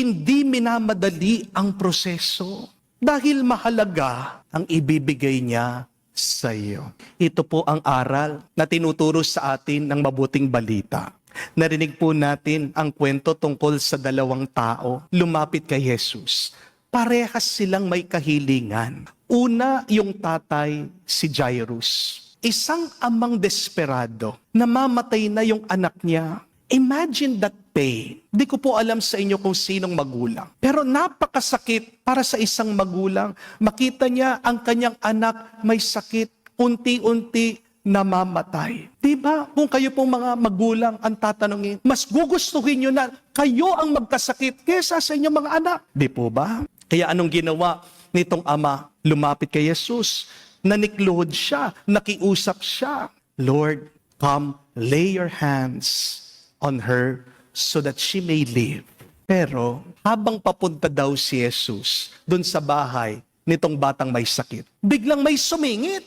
hindi minamadali ang proseso dahil mahalaga ang ibibigay niya sa iyo. Ito po ang aral na tinuturo sa atin ng mabuting balita. Narinig po natin ang kwento tungkol sa dalawang tao lumapit kay Jesus. Parehas silang may kahilingan. Una, yung tatay, si Jairus. Isang amang desperado, namamatay na yung anak niya. Imagine that pain. Di ko po alam sa inyo kung sinong magulang. Pero napakasakit para sa isang magulang. Makita niya ang kanyang anak may sakit, unti-unti namamatay. Diba? Kung kayo pong mga magulang ang tatanungin, mas gugustuhin nyo na kayo ang magkasakit kesa sa inyong mga anak. Di po ba? Kaya anong ginawa nitong ama? Lumapit kay Jesus. Nanikluhod siya. Nakiusap siya. Lord, come lay your hands on her so that she may live. Pero habang papunta daw si Jesus dun sa bahay nitong batang may sakit, biglang may sumingit.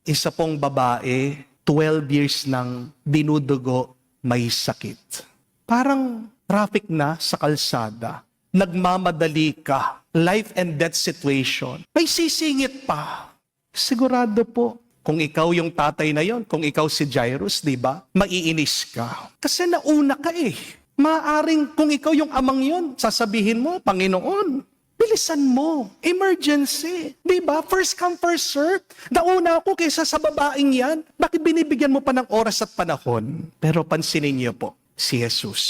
Isa pong babae, 12 years nang dinudugo, may sakit. Parang traffic na sa kalsada. Nagmamadali ka. Life and death situation. May sisingit pa. Sigurado po, kung ikaw yung tatay na yon, kung ikaw si Jairus, di ba? Maiinis ka. Kasi nauna ka eh. Maaring kung ikaw yung amang yon, sasabihin mo, Panginoon, bilisan mo. Emergency. Di ba? First come, first serve. Nauna ako kaysa sa babaeng yan. Bakit binibigyan mo pa ng oras at panahon? Pero pansinin niyo po, si Jesus,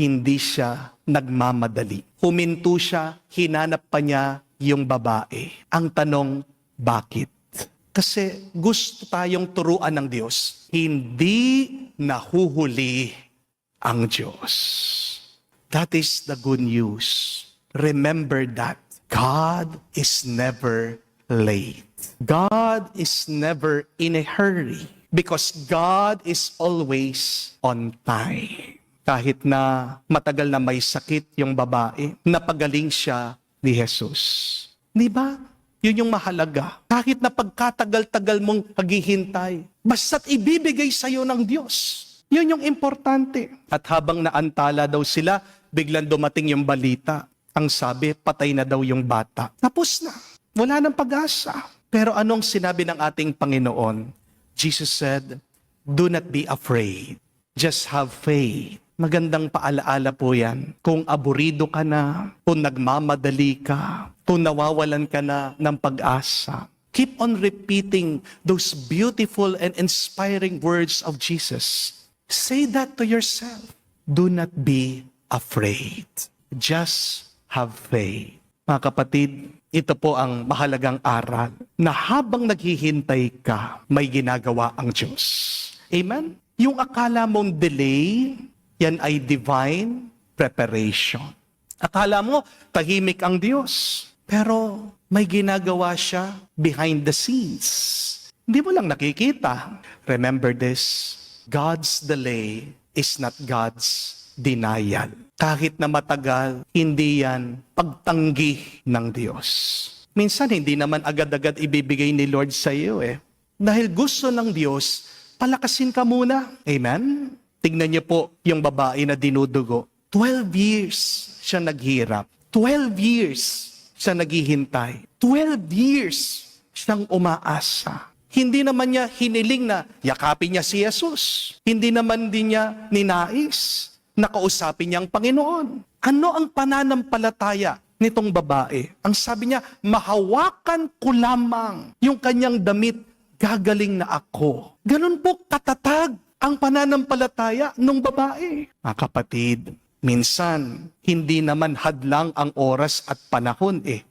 hindi siya nagmamadali. Huminto siya, hinanap pa niya yung babae. Ang tanong, bakit? Kasi gusto tayong turuan ng Diyos. Hindi nahuhuli ang Diyos. That is the good news. Remember that God is never late. God is never in a hurry because God is always on time. Kahit na matagal na may sakit yung babae, napagaling siya ni Jesus. Di ba? Yun yung mahalaga. Kahit na pagkatagal-tagal mong paghihintay, basta't ibibigay sa'yo ng Diyos. Yun yung importante. At habang naantala daw sila, biglang dumating yung balita. Ang sabi, patay na daw yung bata. Tapos na. Wala nang pag-asa. Pero anong sinabi ng ating Panginoon? Jesus said, do not be afraid. Just have faith. Magandang paalaala po yan. Kung aburido ka na, kung nagmamadali ka, kung nawawalan ka na ng pag-asa, keep on repeating those beautiful and inspiring words of Jesus. Say that to yourself. Do not be afraid. Just have faith. Mga kapatid, ito po ang mahalagang aral na habang naghihintay ka, may ginagawa ang Diyos. Amen? Yung akala mong delay, yan ay divine preparation. Akala mo, tahimik ang Diyos. Pero may ginagawa siya behind the scenes. Hindi mo lang nakikita. Remember this, God's delay is not God's denial. Kahit na matagal, hindi yan pagtanggi ng Diyos. Minsan, hindi naman agad-agad ibibigay ni Lord sa iyo eh. Dahil gusto ng Diyos, palakasin ka muna. Amen? Tingnan niyo po yung babae na dinudugo. 12 years siya naghirap. 12 years siya naghihintay. 12 years siyang umaasa. Hindi naman niya hiniling na yakapin niya si Jesus. Hindi naman din niya ninais na kausapin niya ang Panginoon. Ano ang pananampalataya nitong babae? Ang sabi niya, mahawakan ko lamang yung kanyang damit, gagaling na ako. Ganun po katatag ang pananampalataya ng babae. Mga kapatid, minsan, hindi naman hadlang ang oras at panahon eh.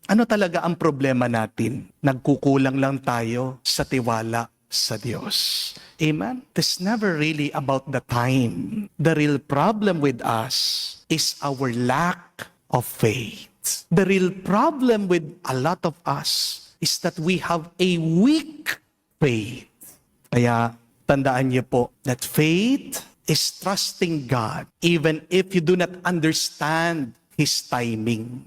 Ano talaga ang problema natin? Nagkukulang lang tayo sa tiwala sa Diyos. Amen? It's never really about the time. The real problem with us is our lack of faith. The real problem with a lot of us is that we have a weak faith. Kaya, tandaan niyo po that faith is trusting God even if you do not understand His timing.